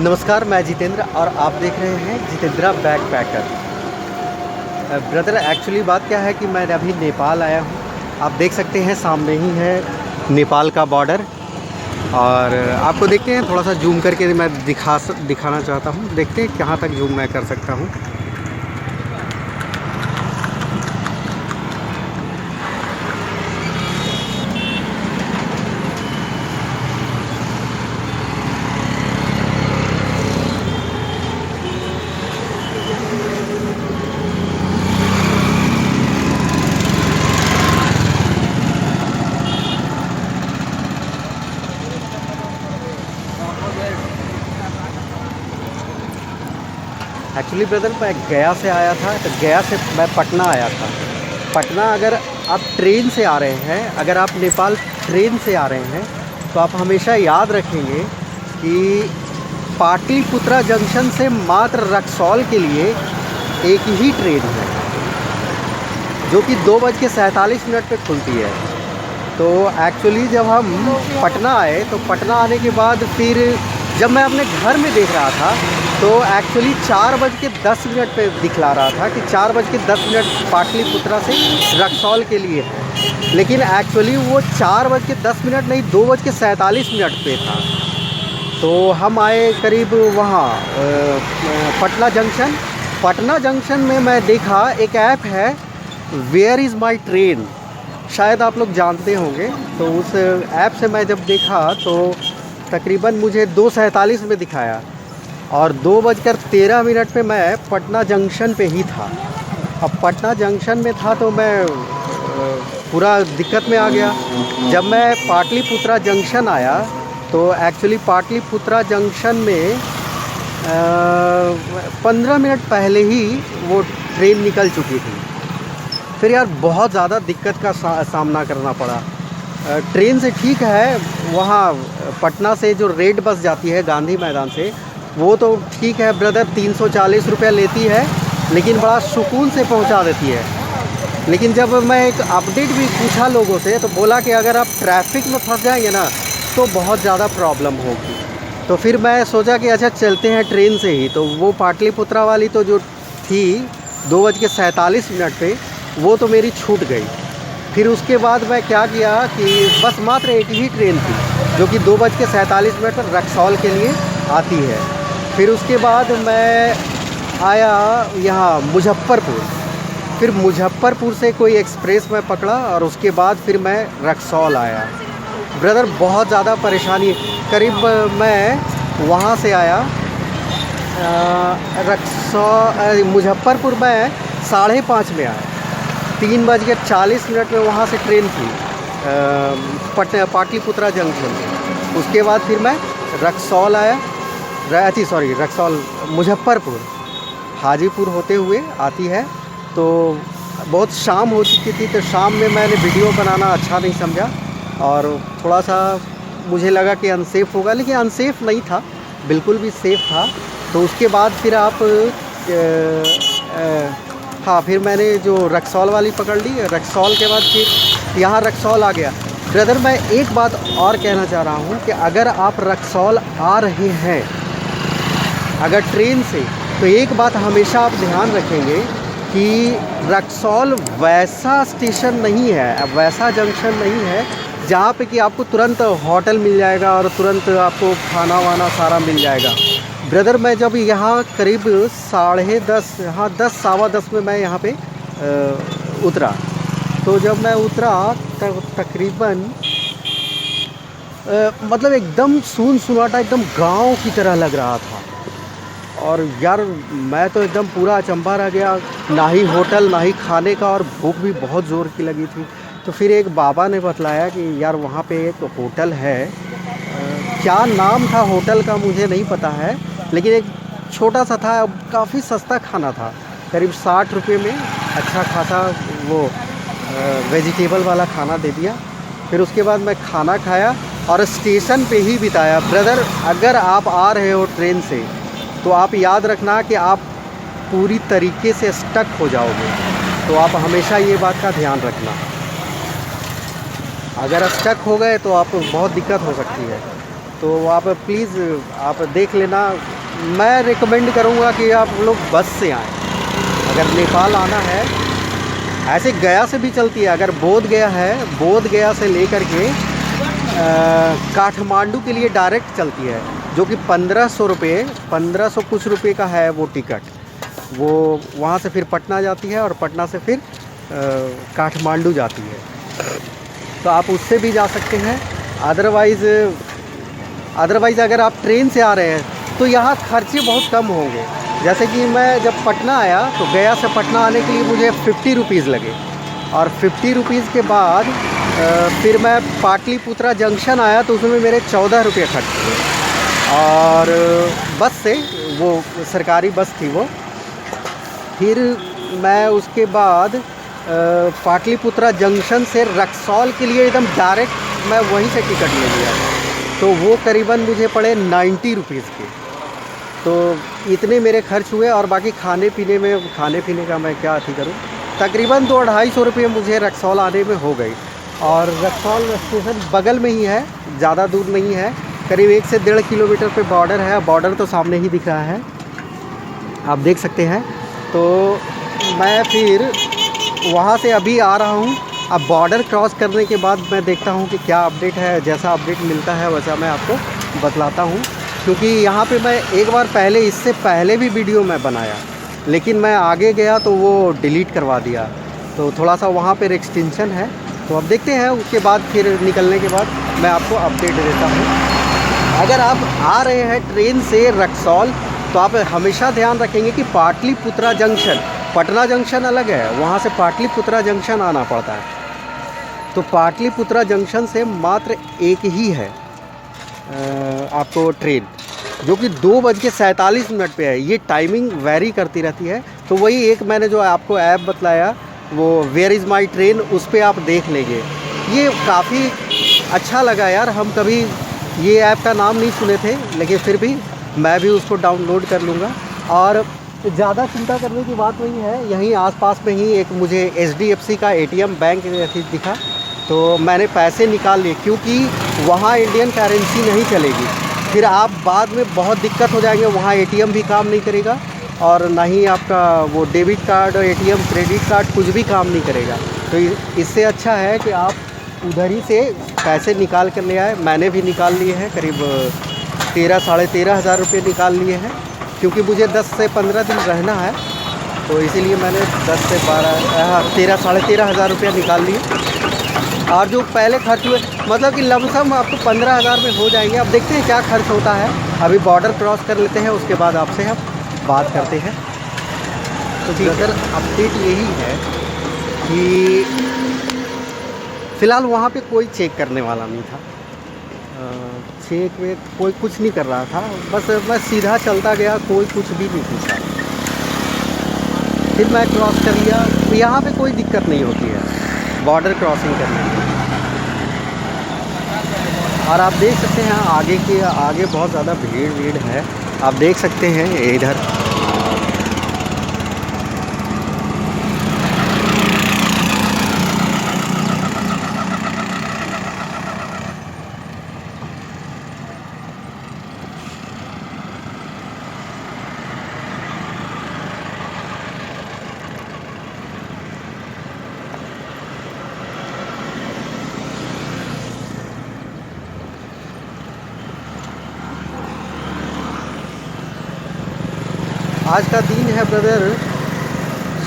नमस्कार, मैं जितेंद्र और आप देख रहे हैं जितेंद्रा बैकपैकर। ब्रदर, एक्चुअली बात क्या है कि मैं अभी नेपाल आया हूँ। आप देख सकते हैं सामने ही है नेपाल का बॉर्डर। और आपको देखते हैं, थोड़ा सा जूम करके मैं दिखाना चाहता हूँ। देखते हैं कहाँ तक जूम मैं कर सकता हूँ। एक्चुअली ब्रदर, मैं गया से आया था, तो गया से मैं पटना आया था। पटना अगर आप ट्रेन से आ रहे हैं, अगर आप नेपाल ट्रेन से आ रहे हैं, तो आप हमेशा याद रखेंगे कि पाटलिपुत्रा जंक्शन से मात्र रक्सौल के लिए एक ही ट्रेन है, जो कि 2:47 पे खुलती है। तो एक्चुअली जब हम पटना आए, तो पटना आने के बाद फिर जब मैं अपने घर में देख रहा था, तो एक्चुअली 4:10 पे दिखला रहा था कि 4:10 पाटलिपुत्रा से रक्सौल के लिए है। लेकिन एक्चुअली वो 4:10 नहीं, 2:47 पे था। तो हम आए करीब वहाँ पटना जंक्शन। पटना जंक्शन में मैं देखा एक ऐप है, वेयर इज़ माई ट्रेन, शायद आप लोग जानते होंगे। तो उस ऐप से मैं जब देखा तो तकरीबन मुझे 2:47 में दिखाया, और 2:13 पे मैं पटना जंक्शन पे ही था। अब पटना जंक्शन में था तो मैं पूरा दिक्कत में आ गया। जब मैं पाटलिपुत्रा जंक्शन आया, तो एक्चुअली पाटलिपुत्रा जंक्शन में 15 मिनट पहले ही वो ट्रेन निकल चुकी थी। फिर यार बहुत ज़्यादा दिक्कत का सामना करना पड़ा। ट्रेन से ठीक है, वहाँ पटना से जो रेड बस जाती है गांधी मैदान से, वो तो ठीक है ब्रदर, 340 रुपया लेती है, लेकिन बड़ा सुकून से पहुँचा देती है। लेकिन जब मैं एक अपडेट भी पूछा लोगों से, तो बोला कि अगर आप ट्रैफिक में फंस जाएंगे ना, तो बहुत ज़्यादा प्रॉब्लम होगी। तो फिर मैं सोचा कि अच्छा चलते हैं ट्रेन से ही। तो वो पाटलिपुत्रा वाली तो जो थी 2:47 पे, वो तो मेरी छूट गई। फिर उसके बाद मैं क्या किया कि बस मात्र एक ही ट्रेन थी, जो कि 2:47 पर रक्सौल के लिए आती है। फिर उसके बाद मैं आया यहाँ मुजफ्फरपुर। फिर मुजफ्फरपुर से कोई एक्सप्रेस मैं पकड़ा, और उसके बाद फिर मैं रक्सौल आया। ब्रदर, बहुत ज़्यादा परेशानी। करीब मैं वहाँ से आया मुजफ्फरपुर में 5:30 में आया। 3:40 में वहाँ से ट्रेन थी पाटलिपुत्रा जंक्शन में। उसके बाद फिर मैं रक्सौल आया। रक्सौल मुजफ्फरपुर हाजीपुर होते हुए आती है। तो बहुत शाम हो चुकी थी, तो शाम में मैंने वीडियो बनाना अच्छा नहीं समझा, और थोड़ा सा मुझे लगा कि अनसेफ़ होगा, लेकिन अनसेफ़ नहीं था, बिल्कुल भी सेफ़ था। तो उसके बाद फिर हाँ, फिर मैंने जो रक्सौल वाली पकड़ ली। रक्सौल के बाद फिर यहाँ रक्सौल आ गया। ब्रदर, मैं एक बात और कहना चाह रहा हूँ कि अगर आप रक्सौल आ रहे हैं अगर ट्रेन से, तो एक बात हमेशा आप ध्यान रखेंगे कि रक्सौल वैसा स्टेशन नहीं है, वैसा जंक्शन नहीं है जहाँ पे कि आपको तुरंत होटल मिल जाएगा और तुरंत आपको खाना वाना सारा मिल जाएगा। ब्रदर, मैं जब यहाँ करीब 10:30, हाँ 10:10 में मैं यहाँ पे उतरा। तो जब मैं उतरा तकरीबन मतलब एकदम सुनसुनाटा, एकदम गांव की तरह लग रहा था। और यार मैं तो एकदम पूरा अचंभा रह गया, ना ही होटल ना ही खाने का, और भूख भी बहुत ज़ोर की लगी थी। तो फिर एक बाबा ने बतलाया कि यार वहाँ पे एक होटल है, क्या नाम था होटल का मुझे नहीं पता है, लेकिन एक छोटा सा था, काफ़ी सस्ता खाना था, करीब 60 रुपये में अच्छा खासा वो वेजिटेबल वाला खाना दे दिया। फिर उसके बाद मैं खाना खाया और स्टेशन पे ही बिताया। ब्रदर, अगर आप आ रहे हो ट्रेन से, तो आप याद रखना कि आप पूरी तरीके से स्टक हो जाओगे। तो आप हमेशा ये बात का ध्यान रखना, अगर स्टक हो गए तो आपको बहुत दिक्कत हो सकती है। तो आप प्लीज़ आप देख लेना। मैं रिकमेंड करूँगा कि आप लोग बस से आएँ अगर नेपाल आना है। ऐसे गया से भी चलती है, अगर बोध गया है, बोध गया से लेकर के काठमांडू के लिए डायरेक्ट चलती है, जो कि 1500 रुपये, 1500 कुछ रुपये का है वो टिकट। वो वहाँ से फिर पटना जाती है और पटना से फिर काठमांडू जाती है, तो आप उससे भी जा सकते हैं। अदरवाइज़ अगर आप ट्रेन से आ रहे हैं तो यहाँ खर्चे बहुत कम होंगे। जैसे कि मैं जब पटना आया तो गया से पटना आने के लिए मुझे 50 रुपीज़ लगे, और 50 रुपीज़ के बाद फिर मैं पाटलिपुत्रा जंक्शन आया तो उसमें मेरे 14 रुपये खर्च हुए। और बस से, वो सरकारी बस थी वो, फिर मैं उसके बाद पाटलिपुत्रा जंक्शन से रक्सौल के लिए एकदम डायरेक्ट मैं वहीं से टिकट ले लिया, तो वो करीबन मुझे पड़े 90 रुपीज़ के। तो इतने मेरे खर्च हुए, और बाकी खाने पीने का मैं क्या अथी करूँ, तकरीबन 200-250 रुपये मुझे रक्सौल आने में हो गई। और रक्सौल स्टेशन बगल में ही है, ज़्यादा दूर नहीं है, करीब 1 से 1.5 किलोमीटर पे बॉर्डर है। बॉर्डर तो सामने ही दिख रहा है, आप देख सकते हैं। तो मैं फिर वहाँ से अभी आ रहा हूँ। अब बॉर्डर क्रॉस करने के बाद मैं देखता हूँ कि क्या अपडेट है। जैसा अपडेट मिलता है वैसा मैं आपको बतलाता हूँ, क्योंकि यहाँ पे मैं एक बार पहले, इससे पहले भी वीडियो मैं बनाया, लेकिन मैं आगे गया तो वो डिलीट करवा दिया, तो थोड़ा सा वहाँ पे एक्सटेंशन है। तो अब देखते हैं, उसके बाद फिर निकलने के बाद मैं आपको अपडेट देता हूँ। अगर आप आ रहे हैं ट्रेन से रक्सौल तो आप हमेशा ध्यान रखेंगे कि पाटलिपुत्रा जंक्शन, पटना जंक्शन अलग है, वहाँ से पाटलिपुत्रा जंक्शन आना पड़ता है। तो पाटलिपुत्रा जंक्शन से मात्र एक ही है आपको ट्रेन, जो कि 2:47 पे है। ये टाइमिंग वेरी करती रहती है। तो वही एक मैंने जो आपको ऐप बतलाया, वो वेयर इज़ माई ट्रेन, उस पर आप देख लेंगे। ये काफ़ी अच्छा लगा यार। हम कभी ये ऐप का नाम नहीं सुने थे, लेकिन फिर भी मैं भी उसको डाउनलोड कर लूँगा। और ज़्यादा चिंता करने की बात वही है, यहीं आसपास में ही एक मुझे HDFC का ATM बैंक दिखा, तो मैंने पैसे निकाल लिए, क्योंकि वहाँ इंडियन करेंसी नहीं चलेगी। फिर आप बाद में बहुत दिक्कत हो जाएंगे, वहाँ ATM भी काम नहीं करेगा, और ना ही आपका वो debit card, ATM, credit card कुछ भी काम नहीं करेगा। तो इससे अच्छा है कि आप उधर ही से पैसे निकाल कर ले आए। मैंने भी निकाल लिए हैं, करीब 13-13,500 हज़ार रुपये निकाल लिए हैं, क्योंकि मुझे 10 से 15 दिन रहना है, तो इसीलिए मैंने 10 से 13,500 हज़ार रुपया निकाल लिए। और जो पहले खर्च हुए, मतलब कि लमसम आपको 15,000 में हो जाएंगे। अब देखते हैं क्या खर्च होता है। अभी बॉर्डर क्रॉस कर लेते हैं, उसके बाद आपसे हम बात करते हैं। तो अगर अपडेट यही है कि फ़िलहाल वहाँ पे कोई चेक करने वाला नहीं था, चेक वेक कोई कुछ नहीं कर रहा था, बस मैं सीधा चलता गया, कोई कुछ भी नहीं पूछा। फिर मैं क्रॉस कर लिया। तो यहाँ पे कोई दिक्कत नहीं होती है बॉर्डर क्रॉसिंग करने में। और आप देख सकते हैं आगे बहुत ज़्यादा भीड़ है, आप देख सकते हैं इधर। आज का दिन है ब्रदर,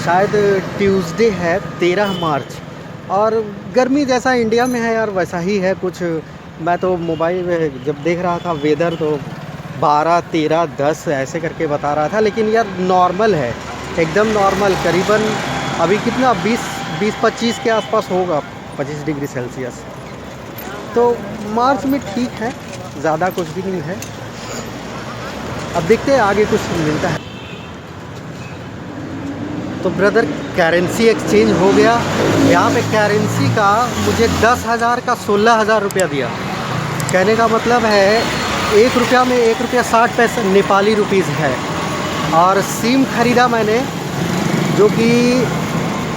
शायद ट्यूसडे है, 13 मार्च, और गर्मी जैसा इंडिया में है यार वैसा ही है कुछ। मैं तो मोबाइल में जब देख रहा था वेदर तो 12, 13, 10 ऐसे करके बता रहा था, लेकिन यार नॉर्मल है, एकदम नॉर्मल। करीबन अभी कितना 20-25 के आसपास होगा, 25 डिग्री सेल्सियस। तो मार्च में ठीक है, ज़्यादा कुछ भी नहीं है। अब देखते हैं आगे कुछ मिलता है। तो ब्रदर करेंसी एक्सचेंज हो गया। यहाँ पे करेंसी का मुझे 10,000 का 16,000 रुपया दिया। कहने का मतलब है 1 रुपया में 1 रुपया 60 पैसे नेपाली रुपीज़ है। और सिम ख़रीदा मैंने, जो कि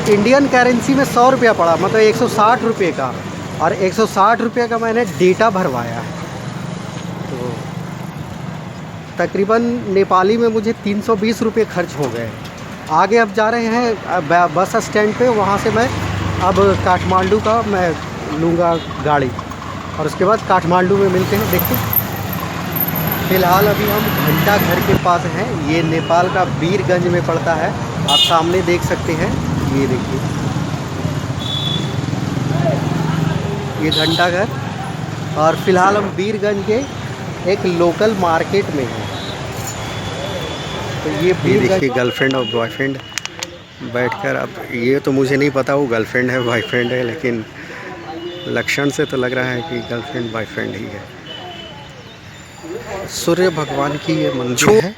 इंडियन करेंसी में 100 रुपया पड़ा, मतलब 160 रुपये का, और 160 रुपये का मैंने डेटा भरवाया है। तो तकरीबन नेपाली में मुझे 320 रुपये खर्च हो गए। आगे अब जा रहे हैं बस स्टैंड पे, वहाँ से मैं अब काठमांडू का मैं लूँगा गाड़ी और उसके बाद काठमांडू में मिलते हैं। देखते हैं। फ़िलहाल अभी हम घंटा घर के पास हैं। ये नेपाल का वीरगंज में पड़ता है। आप सामने देख सकते हैं, ये देखिए, ये घंटा घर। और फ़िलहाल हम वीरगंज के एक लोकल मार्केट में हैं। तो ये देखिए गर्लफ्रेंड और बॉयफ्रेंड बैठकर, अब ये तो मुझे नहीं पता वो गर्लफ्रेंड है बॉयफ्रेंड है, लेकिन लक्षण से तो लग रहा है कि गर्लफ्रेंड बॉयफ्रेंड ही है। सूर्य भगवान की ये मंदिर है।